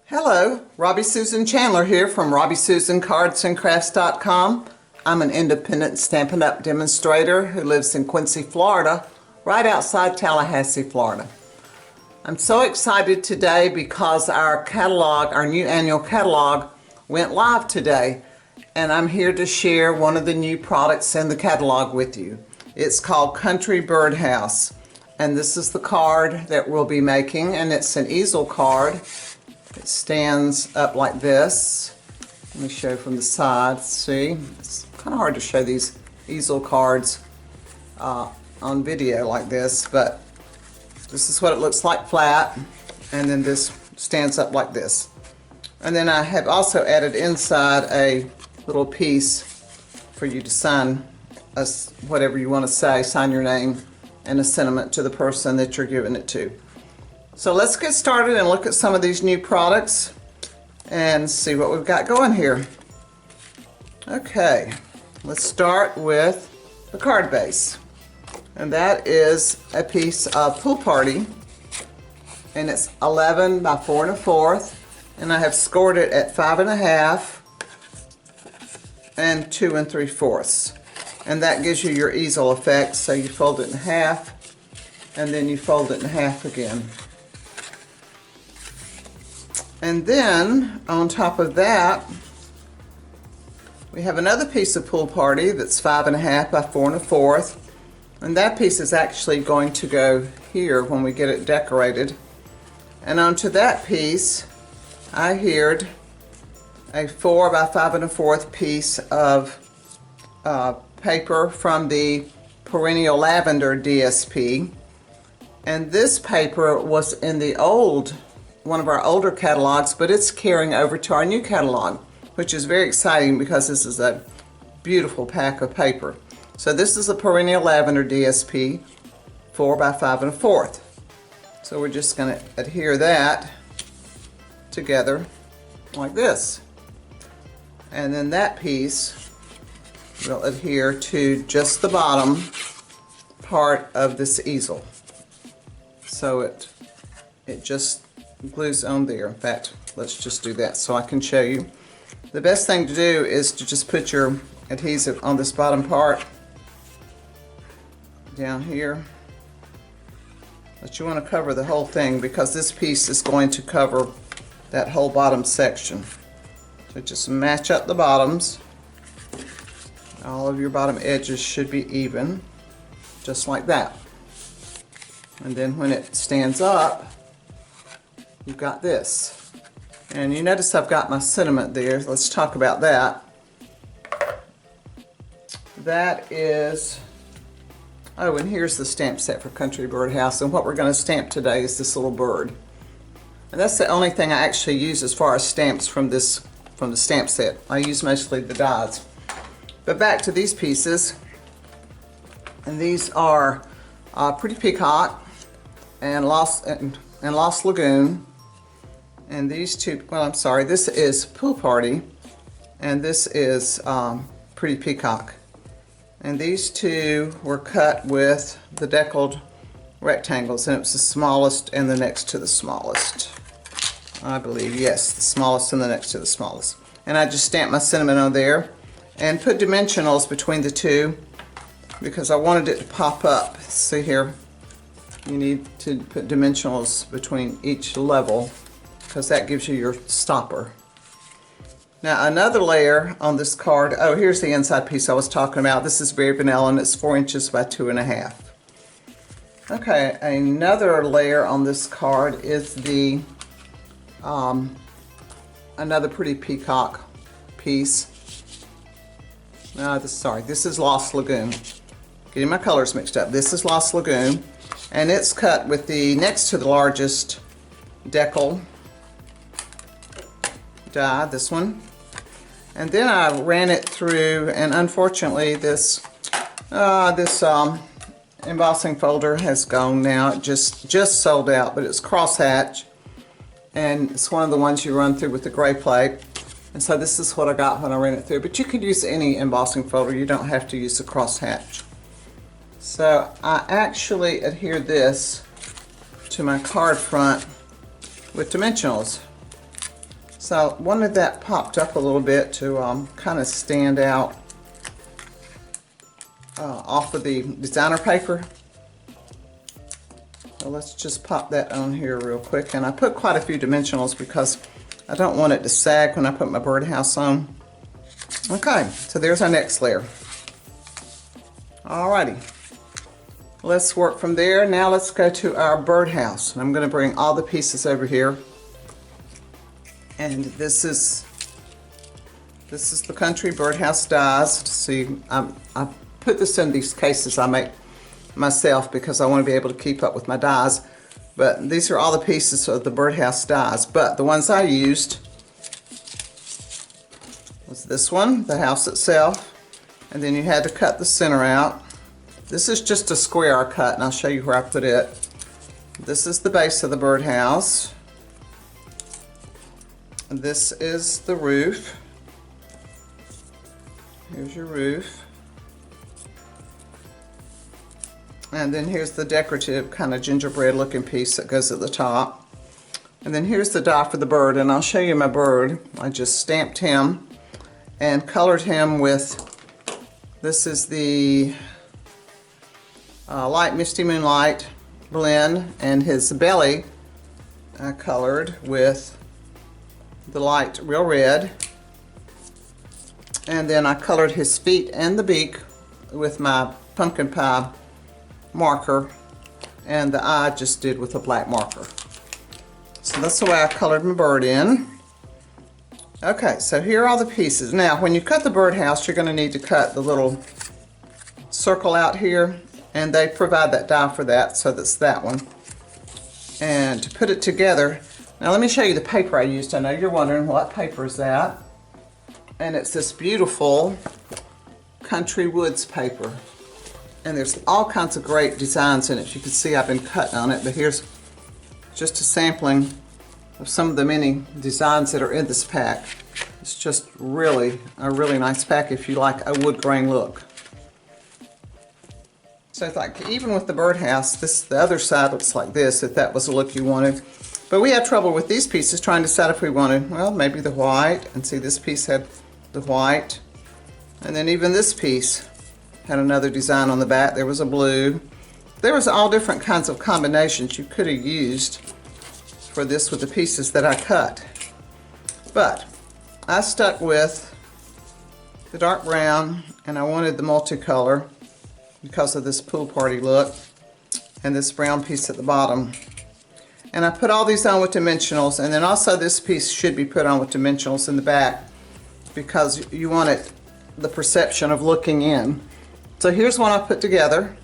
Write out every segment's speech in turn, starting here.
Hello, Robbie Susan Chandler here from RobbieSusanCardsandCrafts.com. I'm an independent Stampin' Up! Demonstrator who lives in Quincy, Florida, right outside Tallahassee, Florida. I'm so excited today because our catalog, our new annual catalog, went live today, and I'm here to share one of the new products in the catalog with you. It's called Country Birdhouse, and this is the card that we'll be making, and it's an easel card. It stands up like this. Let me show from the side. See, it's kind of hard to show these easel cards on video like this, but this is what it looks like flat, and then this stands up like this. And then I have also added inside a little piece for you to sign us whatever you want to say, sign your name and a sentiment to the person that you're giving it to. So let's get started and look at some of these new products and see what we've got going here. Okay, let's start with the card base. And that is a piece of Pool Party, and it's 11 by 4 1/4, and I have scored it at 5 1/2 and 2 3/4. And that gives you your easel effect, so you fold it in half and then you fold it in half again. And then on top of that, we have another piece of Pool Party that's 5 1/2 by 4 1/4, and that piece is actually going to go here when we get it decorated. And onto that piece, I adhered a 4 by 5 1/4 piece of paper from the Perennial Lavender DSP, and this paper was in the one of our older catalogs, but it's carrying over to our new catalog, which is very exciting because this is a beautiful pack of paper. So this is a Perennial Lavender DSP 4 by 5 1/4. So we're just going to adhere that together like this, and then that piece will adhere to just the bottom part of this easel. So it just glues on there. In fact, let's just do that so I can show you. The best thing to do is to just put your adhesive on this bottom part down here, but you want to cover the whole thing because this piece is going to cover that whole bottom section. So just match up the bottoms. All of your bottom edges should be even, just like that. And then when it stands up, you've got this. And you notice I've got my sentiment there. Let's talk about that. That is, oh, and here's the stamp set for Country Birdhouse. And what we're going to stamp today is this little bird. And that's the only thing I actually use as far as stamps from the stamp set. I use mostly the dies. But back to these pieces, and these are Pretty Peacock and Lost Lagoon, and these two, well, I'm sorry, this is Pool Party, and this is Pretty Peacock, and these two were cut with the deckled rectangles, and it was the smallest and the next to the smallest, I believe. Yes, the smallest and the next to the smallest. And I just stamped my sentiment on there and put dimensionals between the two because I wanted it to pop up. See here, you need to put dimensionals between each level because that gives you your stopper. Now another layer on this card, oh, here's the inside piece I was talking about. This is very vanilla and it's 4 inches by 2 1/2. Okay, another layer on this card is the another Pretty Peacock piece. This is Lost Lagoon. Getting my colors mixed up. This is Lost Lagoon, and it's cut with the next to the largest decal die, this one. And then I ran it through, and unfortunately this embossing folder has gone now. It just sold out, but it's crosshatch, and it's one of the ones you run through with the gray plate. And so this is what I got when I ran it through. But you could use any embossing folder. You don't have to use the crosshatch. So I actually adhered this to my card front with dimensionals. So I wanted that popped up a little bit to kind of stand out off of the designer paper. So let's just pop that on here real quick. And I put quite a few dimensionals because I don't want it to sag when I put my birdhouse on. Okay, so there's our next layer. Alrighty, let's work from there. Now let's go to our birdhouse. And I'm going to bring all the pieces over here. And this is the Country Birdhouse dies. See, I put this in these cases I make myself because I want to be able to keep up with my dies. But these are all the pieces of the birdhouse dies. But the ones I used was this one, the house itself. And then you had to cut the center out. This is just a square I cut, and I'll show you where I put it. This is the base of the birdhouse. This is the roof. Here's your roof. And then here's the decorative kind of gingerbread looking piece that goes at the top. And then here's the die for the bird, and I'll show you my bird. I just stamped him and colored him with, this is the Light Misty Moonlight blend, and his belly I colored with the light real red. And then I colored his feet and the beak with my pumpkin pie marker, and the eye just did with a black marker. So that's the way I colored my bird in. Okay, so here are all the pieces. Now, when you cut the birdhouse, you're going to need to cut the little circle out here, and they provide that die for that, so that's that one. And to put it together, now let me show you the paper I used. I know you're wondering what paper is that, and it's this beautiful Country Woods paper. And there's all kinds of great designs in it. You can see I've been cutting on it, but here's just a sampling of some of the many designs that are in this pack. It's just really a really nice pack if you like a wood grain look. So it's like, even with the birdhouse, the other side looks like this, if that was the look you wanted. But we had trouble with these pieces trying to decide if we wanted, well, maybe the white, and see this piece had the white. And then even this piece had another design on the back. There was a blue. There was all different kinds of combinations you could have used for this with the pieces that I cut. But I stuck with the dark brown, and I wanted the multicolor because of this pool party look, and this brown piece at the bottom. And I put all these on with dimensionals, and then also this piece should be put on with dimensionals in the back because you want it, the perception of looking in. So here's one I put together,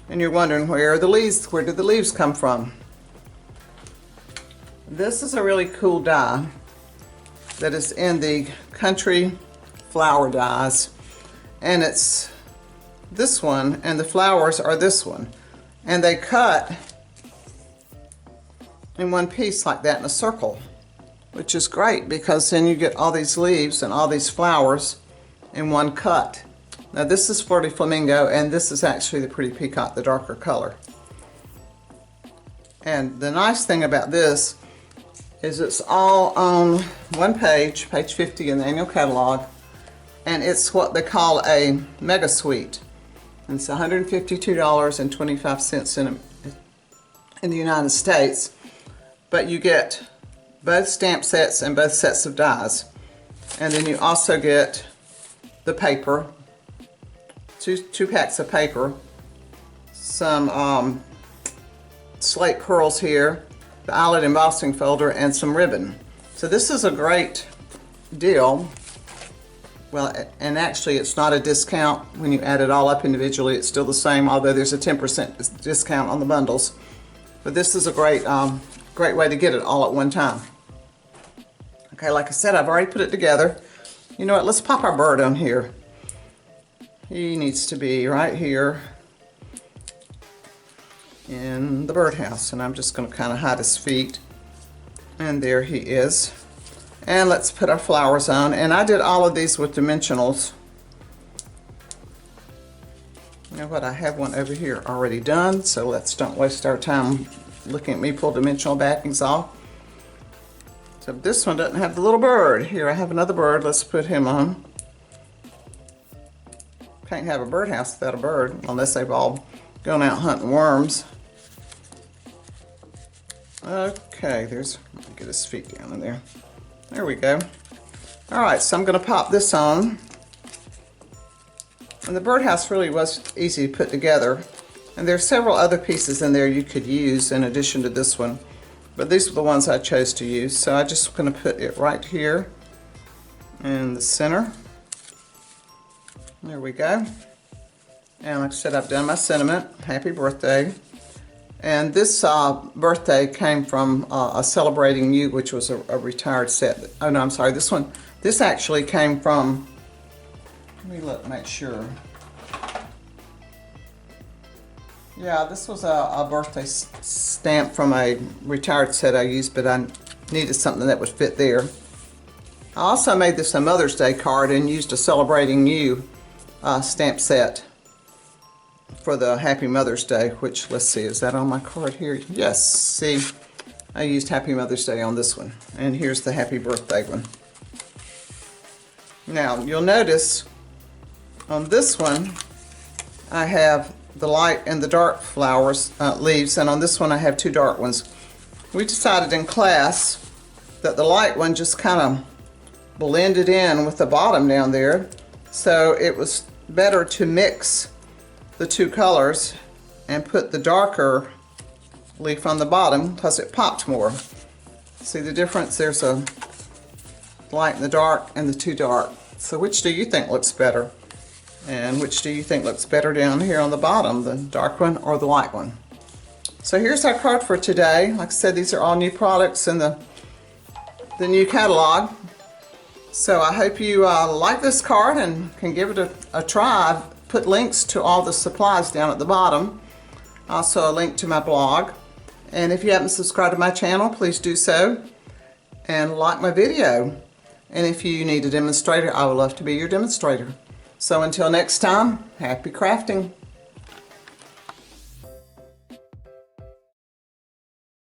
and you're wondering where did the leaves come from? This is a really cool die that is in the Country Flower dies, and it's this one, and the flowers are this one, and they cut in one piece like that in a circle, which is great because then you get all these leaves and all these flowers in one cut. Now this is Flirty Flamingo, and this is actually the Pretty Peacock, the darker color. And the nice thing about this is it's all on one page, page 50 in the annual catalog, and it's what they call a mega suite. And it's $152.25 in the United States, but you get both stamp sets and both sets of dies. And then you also get the paper, two packs of paper, some slate pearls here, the eyelet embossing folder, and some ribbon. So this is a great deal. Well, and actually it's not a discount. When you add it all up individually, it's still the same, although there's a 10% discount on the bundles. But this is a great way to get it all at one time. Okay, like I said, I've already put it together. You know what, let's pop our bird on here. He needs to be right here in the birdhouse, and I'm just going to kind of hide his feet, and there he is. And let's put our flowers on, and I did all of these with dimensionals. You know what, I have one over here already done, so let's don't waste our time looking at me pull dimensional backings off. So this one doesn't have the little bird. Here, I have another bird. Let's put him on. Can't have a birdhouse without a bird, unless they've all gone out hunting worms. Okay, let me get his feet down in there. There we go. All right, so I'm going to pop this on. And the birdhouse really was easy to put together. And there's several other pieces in there you could use in addition to this one. But these are the ones I chose to use. So I'm just going to put it right here in the center. There we go. And like I said, I've done my sentiment. Happy birthday. And this birthday came from a Celebrating You, which was a retired set. Oh no, I'm sorry. This actually came from, let me make sure. Yeah, this was a birthday stamp from a retired set I used, but I needed something that would fit there. I also made this a Mother's Day card and used a Celebrating You stamp set for the Happy Mother's Day, which, let's see, is that on my card here? Yes, see, I used Happy Mother's Day on this one. And here's the Happy Birthday one. Now, you'll notice on this one, I have the light and the dark flowers, leaves, and on this one I have two dark ones. We decided in class that the light one just kind of blended in with the bottom down there, so it was better to mix the two colors and put the darker leaf on the bottom because it popped more. See the difference? There's a light in the dark and the two dark. So which do you think looks better? And which do you think looks better down here on the bottom, the dark one or the light one? So here's our card for today. Like I said, these are all new products in the new catalog. So I hope you like this card and can give it a try. I've put links to all the supplies down at the bottom. Also a link to my blog. And if you haven't subscribed to my channel, please do so. And like my video. And if you need a demonstrator, I would love to be your demonstrator. So until next time, happy crafting.